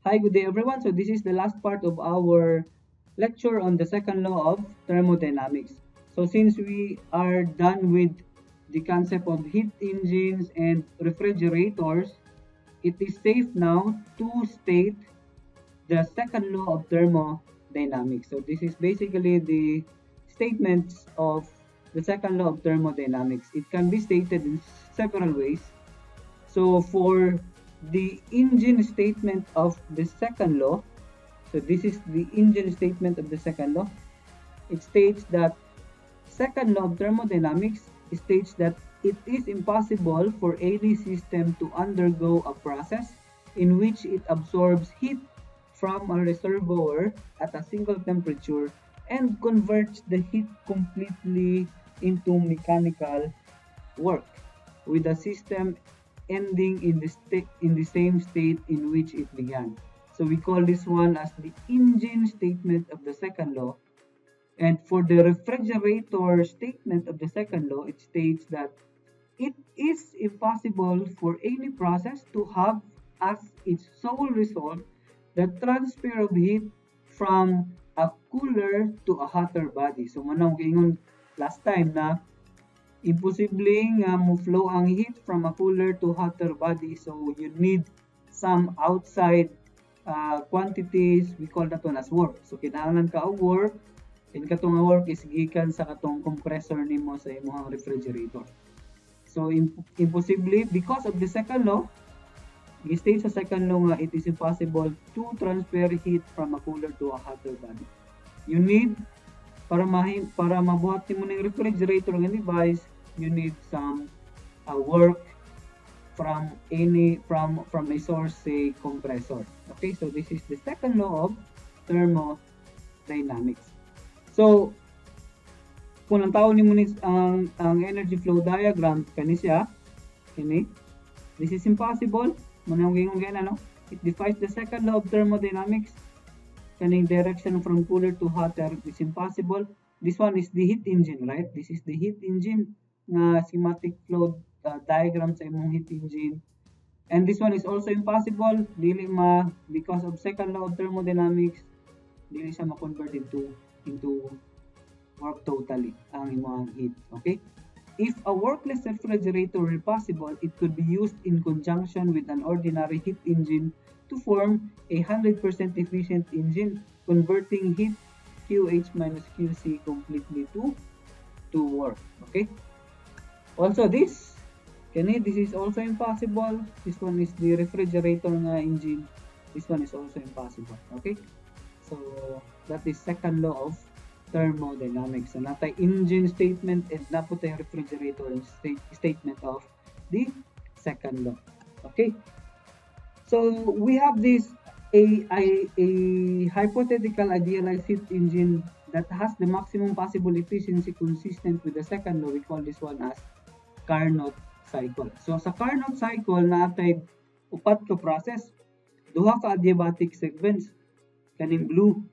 Hi, good day everyone. So this is the last part of our lecture on the second law of thermodynamics. So since we are done with the concept of heat engines and refrigerators, it is safe now to state the second law of thermodynamics. So this is basically the statements of the second law of thermodynamics. It can be stated in several ways. So for the engine statement of the second law, so this is the engine statement of the second law. It states that second law of thermodynamics states that it is impossible for any system to undergo a process in which it absorbs heat from a reservoir at a single temperature and converts the heat completely into mechanical work, with the system ending in the same state in which it began. So we call this one as the engine statement of the second law. And for the refrigerator statement of the second law, it states that it is impossible for any process to have as its sole result the transfer of heat from a cooler to a hotter body. So manong ingon last time na imposible nga mo-flow ang heat from a cooler to hotter body. So you need some outside quantities, we call that one as work. So kinahanglan ka og work, and katong work is gikan sa katong compressor nimo sa imong refrigerator. So imposible because of the second law, i-state sa second law nga it is impossible to transfer heat from a cooler to a hotter body. You need para mabuhat nimo ning refrigerator nga device, you need some work from a source, say compressor. Okay, so this is the second law of thermodynamics. So kung ang tao nimo ni ang energy flow diagram kani siya, kini this is impossible manang gingon ano, it defies the second law of thermodynamics. Kaning direction from cooler to hotter is impossible. This one is the heat engine, right? This is the heat engine nga schematic flow diagram sa imong heat engine. And this one is also impossible, dili because of second law of thermodynamics, dili siya ma-convert into work totally ang imong heat. Okay? If a workless refrigerator were possible, it could be used in conjunction with an ordinary heat engine to form a 100% efficient engine, converting heat QH minus QC completely to work. Okay? Also this is also impossible. This one is the refrigerator nga engine. This one is also impossible. Okay? So that is second law of thermodynamics. So natay engine statement and naputay refrigerator statement of the second law. Okay? So we have this a hypothetical idealized heat engine that has the maximum possible efficiency consistent with the second law. We call this one as Carnot cycle. So sa Carnot cycle natay upat ka process, duha ka adiabatic segments, kaning blue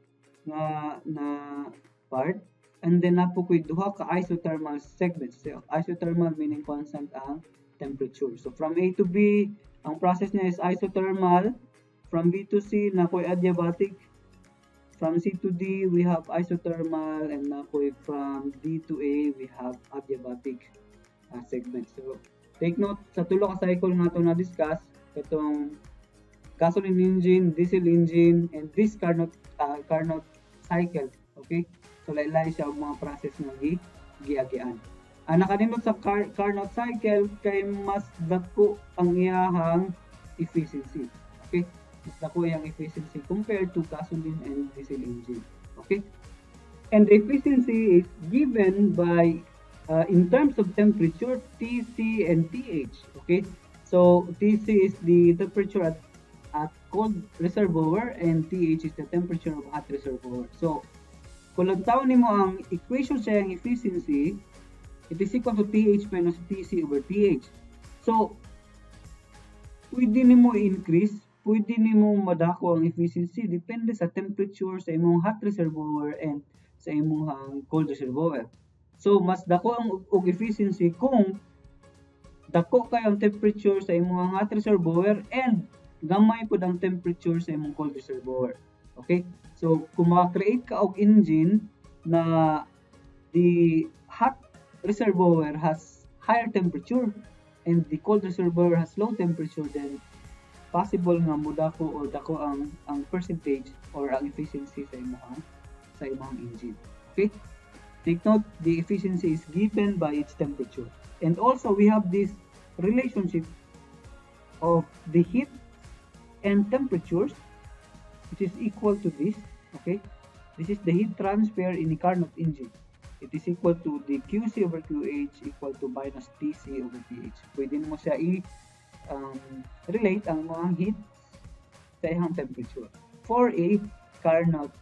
na part, and then napo koy duha ka isothermal segments. So isothermal meaning constant ang temperature. So from A to B, ang process niya is isothermal. From B to C, nakoy adiabatic. From C to D, we have isothermal, and nakoy from D to A, we have adiabatic segment. So take note sa tulo ka cycle nga ito na-discuss, itong gasoline engine, diesel engine, and this Carnot cycle. Okay? So laylay siya og mga process nga giagian. Ang nakanindot sa Carnot cycle kay mas dako ang iyahang efficiency. Okay? Mas dako iyang efficiency compared to gasoline and diesel engine. Okay? And the efficiency is given by in terms of temperature, Tc and Th. Okay? So Tc is the temperature at cold reservoir, and Th is the temperature of hot reservoir. So kung lantaw nimo ang equation sa iyang efficiency, it is equal to Th minus Tc over Th. So, pwede nimo i-increase, pwede nimo madako ang efficiency depende sa temperature sa imong hot reservoir and sa imong cold reservoir. So, mas dako ang og efficiency kung dako kay ang temperature sa imong hot reservoir and gamay po ang temperature sa imong cold reservoir. Okay? So, kung maka-create ka og engine na the hot reservoir has higher temperature and the cold reservoir has low temperature, then possible nga mudako or dako ang percentage or ang efficiency sa imong engine. Okay? Take note, the efficiency is given by its temperature. And also, we have this relationship of the heat and temperatures, which is equal to this. Okay? This is the heat transfer in a Carnot engine. It is equal to the QC over QH equal to minus TC over TH. Pwede mo siya relate ang mga heat sa ihang temperature for a Carnot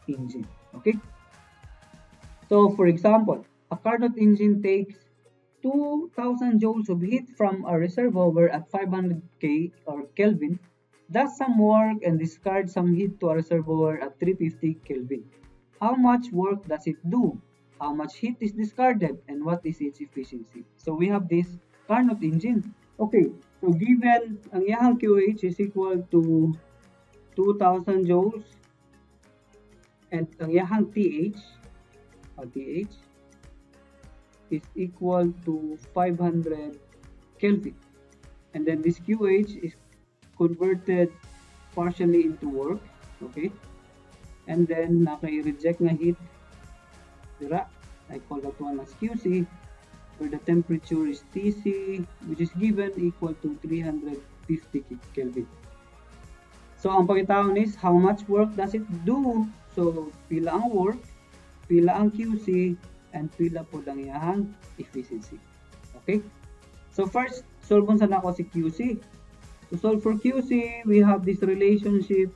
engine. Okay? So, for example, a Carnot engine takes 2,000 joules of heat from a reservoir at 500 Kelvin, does some work and discards some heat to a reservoir at 350 Kelvin. How much work does it do? How much heat is discarded? And what is its efficiency? So we have this Carnot engine. Okay, so given ang iyang QH is equal to 2,000 joules and ang iyang TH is equal to 500 Kelvin. And then this QH is converted partially into work, okay? And then naka-reject na heat, dira, I call that one as QC, where the temperature is TC, which is given equal to 350 Kelvin. So ang pagkitaon is how much work does it do? So pila ang work, pila ang QC, and pila po ang iyang efficiency. Okay? So first, solve sa nako si QC. To solve for QC, we have this relationship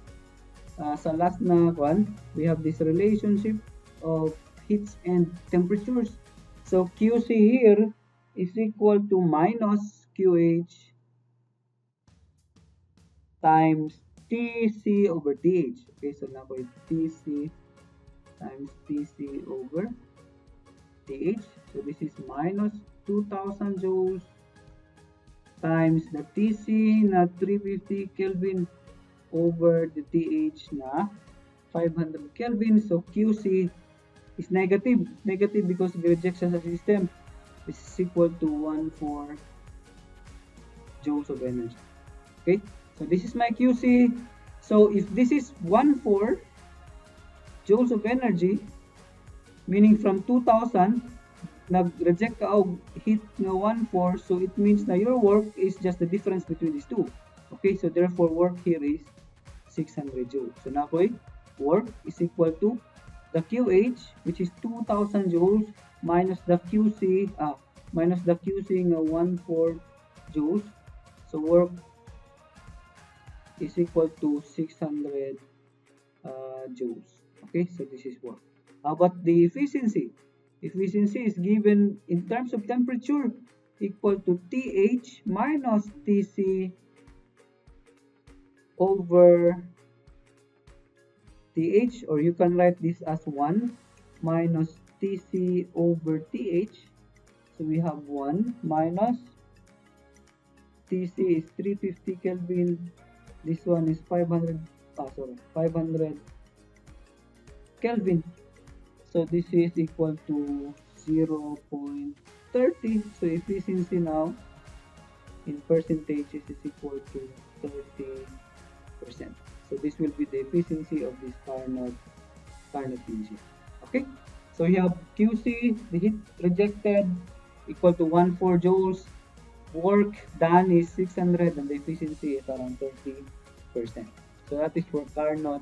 sa last na one, we have this relationship of heats and temperatures. So QC here is equal to minus QH times TC over TH. Okay, so now it's TC times TC over TH. So this is minus 2,000 joules times the TC na 350 Kelvin over the TH na 500 Kelvin. So QC is negative. Negative because reject siya sa system. This is equal to 1,4 joules of energy. Okay? So this is my QC. So if this is 1,4 joules of energy, meaning from 2,000, nag-reject ka og heat nga 1,4, so it means na your work is just the difference between these two. Okay, so therefore work here is 600 joules. So na koy work is equal to the QH, which is 2,000 joules minus the QC nga 1,4 joules. So work is equal to 600 joules. Okay, so this is work. How about the efficiency? Efficiency is given in terms of temperature equal to TH minus TC over TH, or you can write this as 1 minus TC over TH. So we have 1 minus TC is 350 Kelvin. This one is 500 Kelvin. So this is equal to 0.30. So efficiency now in percentages is equal to 30%. So this will be the efficiency of this Carnot engine. Okay. So you have QC, the heat rejected, equal to 1,4 joules. Work done is 600 and the efficiency is around 30%. So that is for Carnot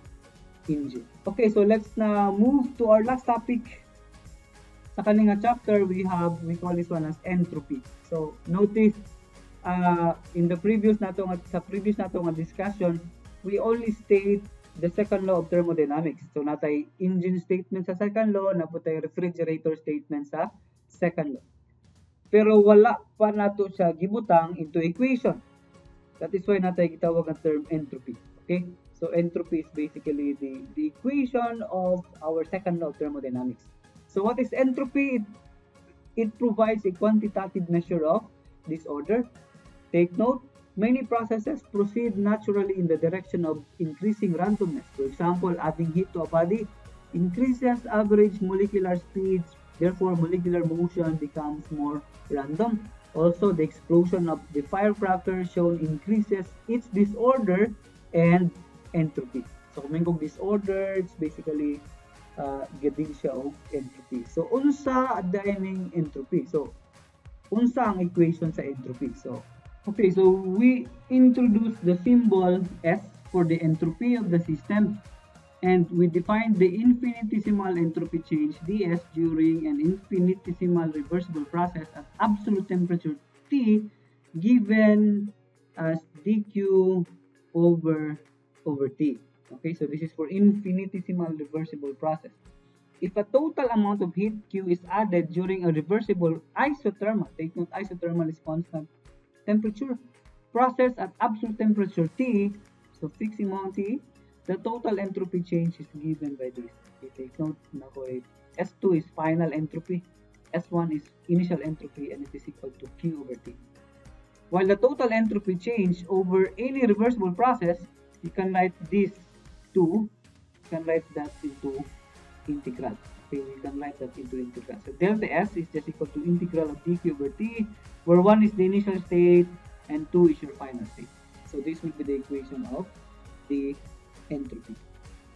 engine. Okay, so let's now move to our last topic. Sa kaninga chapter, we call this one as entropy. So notice in the previous natong discussion, we only state the second law of thermodynamics. So natay engine statement sa second law, naputay refrigerator statement sa second law. Pero wala pa nato siya gibutang into equation. That is why natay gitawag ang term entropy. Okay? So entropy is basically the equation of our second law of thermodynamics. So what is entropy? It provides a quantitative measure of disorder. Take note, Many processes proceed naturally in the direction of increasing randomness. For example, adding heat to a body increases average molecular speeds, therefore molecular motion becomes more random. Also, the explosion of the firecracker shown increases its disorder and entropy. So kung may disorder, it's basically gadin siya og entropy. So unsa adayning entropy? So unsa ang equation sa entropy? So we introduce the symbol S for the entropy of the system, and we define the infinitesimal entropy change ds during an infinitesimal reversible process at absolute temperature T given as dq over T. Okay, so this is for infinitesimal reversible process. If a total amount of heat Q is added during a reversible isothermal, take note isothermal is constant temperature, process at absolute temperature T, so fixed amount T, the total entropy change is given by this. Okay, take note, S2 is final entropy, S1 is initial entropy, and it is equal to Q over T. While the total entropy change over any reversible process, you can write this to, you can write that into integral. Okay, we can write that into integral. So delta S is just equal to integral of dq over t, where 1 is the initial state and 2 is your final state. So this will be the equation of the entropy.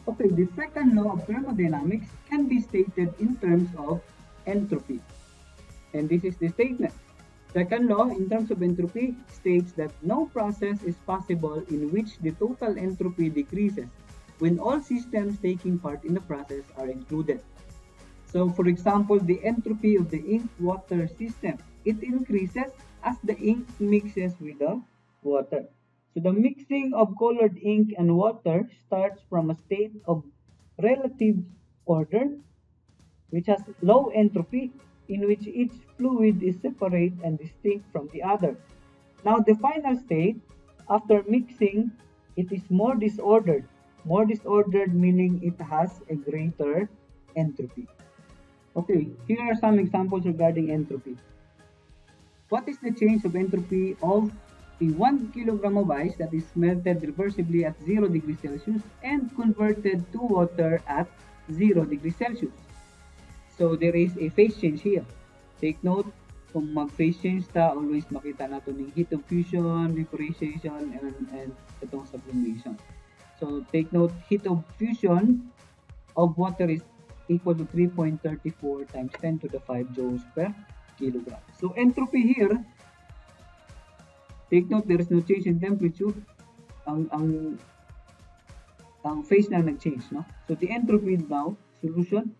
Okay, the second law of thermodynamics can be stated in terms of entropy. And this is the statement. Second law in terms of entropy states that no process is possible in which the total entropy decreases when all systems taking part in the process are included. So for example, the entropy of the ink-water system, it increases as the ink mixes with the water. So the mixing of colored ink and water starts from a state of relative order, which has low entropy, in which each fluid is separate and distinct from the other. Now the final state, after mixing, it is more disordered. More disordered meaning it has a greater entropy. Okay, here are some examples regarding entropy. What is the change of entropy of a 1 kilogram of ice that is melted reversibly at 0 degrees Celsius and converted to water at 0 degrees Celsius? So there is a phase change here. Take note, kung mag-phase change ta, always makita nato ng heat of fusion, vaporization, and itong sublimation. So take note, heat of fusion of water is equal to 3.34 times 10 to the 5 joules per kilogram. So entropy here, take note, there is no change in temperature. Ang phase lang nag-change, no? So the entropy now, solution,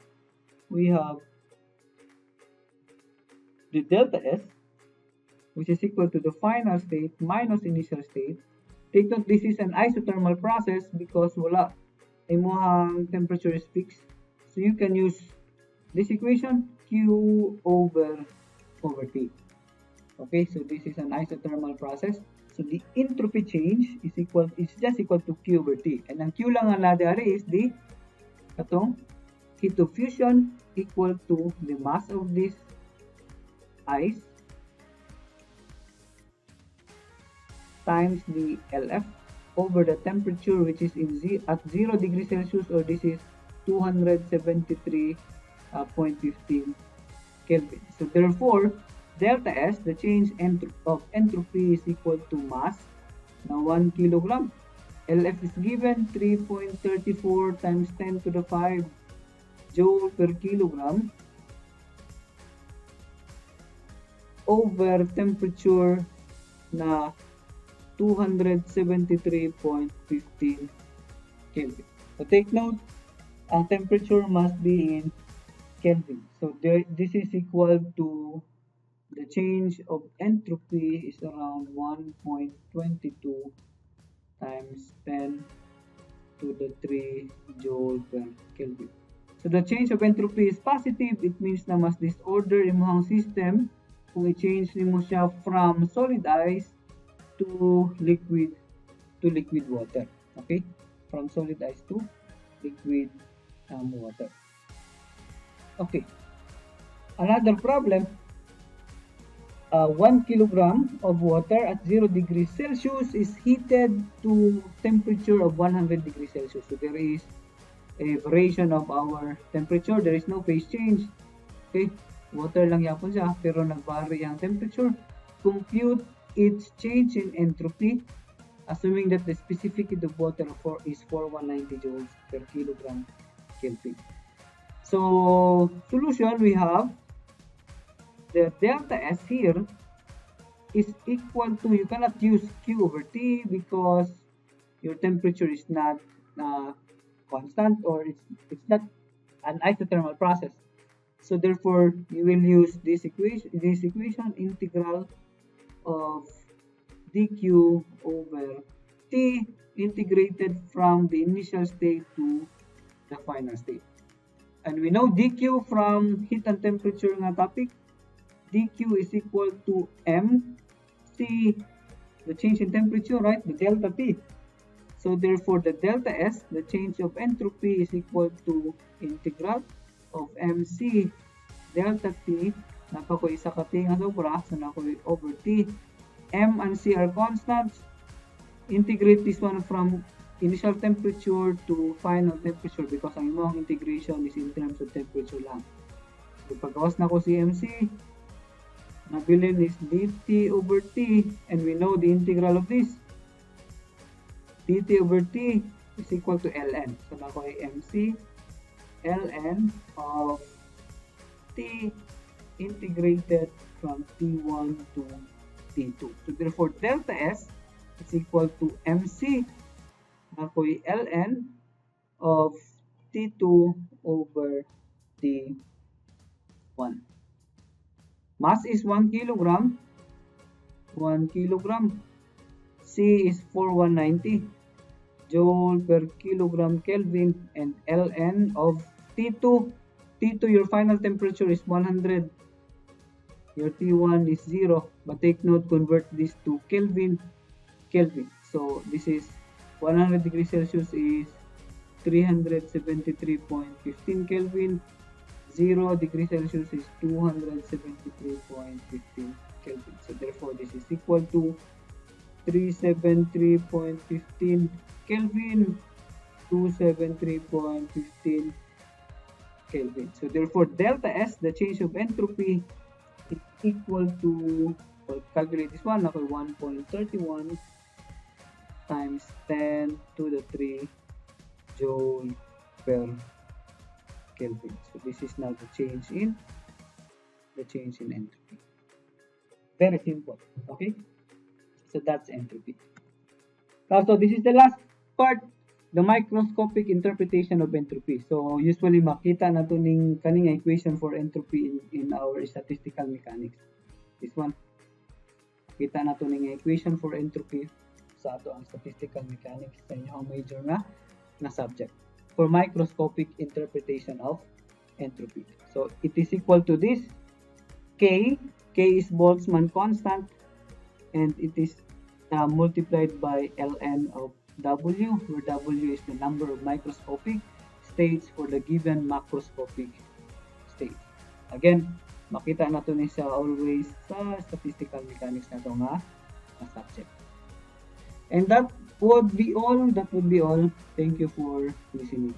we have the delta S, which is equal to the final state minus initial state. Take note, this is an isothermal process because wala imong temperature is fixed. So you can use this equation, Q over T. Okay, so this is an isothermal process. So the entropy change is just equal to Q over T. And ang Q lang ang ladari is the heat of fusion equal to the mass of this ice times the LF over the temperature, which is at 0 degrees Celsius, or this is 273.15 Kelvin. So therefore, delta S, the change of entropy, is equal to mass na 1 kilogram. LF is given 3.34 times 10 to the 5 joule per kilogram over temperature na 273.15 Kelvin. So take note, ang temperature must be in Kelvin. So this is equal to the change of entropy is around 1.22 times 10 to the 3 joule per Kelvin. So the change of entropy is positive. It means na mas disorder imong system kung i-change nimo siya from solid ice to liquid water. Okay? From solid ice to liquid water. Okay. Another problem, 1 kilogram of water at 0 degrees Celsius is heated to temperature of 100 degrees Celsius. So there is a variation of our temperature. There is no phase change. Okay, water lang yapon siya pero nag-vary ang temperature. Compute its change in entropy assuming that the specific heat of water is 4190 joules per kilogram Kelvin. So solution, we have the delta S here is equal to, you cannot use Q over T because your temperature is not constant, or it's not an isothermal process. So therefore, you will use this equation integral of dq over T integrated from the initial state to the final state. And we know dq from heat and temperature nga topic, dq is equal to mc, the change in temperature, right? The delta T. So therefore, the delta S, the change of entropy, is equal to integral of mc delta T, nako isa ka T nga sobra, so nako over T. M and C are constants. Integrate this one from initial temperature to final temperature because ang imong integration is in terms of temperature lang. So pagkawas na ko si MC, nabilin is dt over T, and we know the integral of this. dt over T is equal to ln. So nako ay MC ln of T integrated from T1 to T2. So therefore, delta S is equal to MC na ko'y ln of T2 over T1. Mass is 1 kilogram. 1 kilogram. C is 4190 joule per kilogram Kelvin, and ln of T2. T2, your final temperature is 100. Your T1 is 0, but take note, convert this to Kelvin. So this is 100 degrees Celsius is 373.15 Kelvin. 0 degrees Celsius is 273.15 Kelvin. So therefore, this is equal to 373.15 Kelvin, 273.15 Kelvin. So therefore, delta S, the change of entropy, is equal to, well, calculate this one, okay, 1.31 times 10 to the 3 joule per Kelvin. So this is now the change in entropy. Very simple, okay? So that's entropy. So this is the last part, the microscopic interpretation of entropy. So usually makita na to ning kaning equation for entropy in our statistical mechanics. This one, kita na to ning equation for entropy sa ato ang statistical mechanics sa inyong major na subject for microscopic interpretation of entropy. So it is equal to this K is Boltzmann constant, and it is multiplied by ln of W, where W is the number of microscopic states for the given macroscopic state. Again, makita na to ni siya always sa statistical mechanics na to nga subject. And that would be all. Thank you for listening.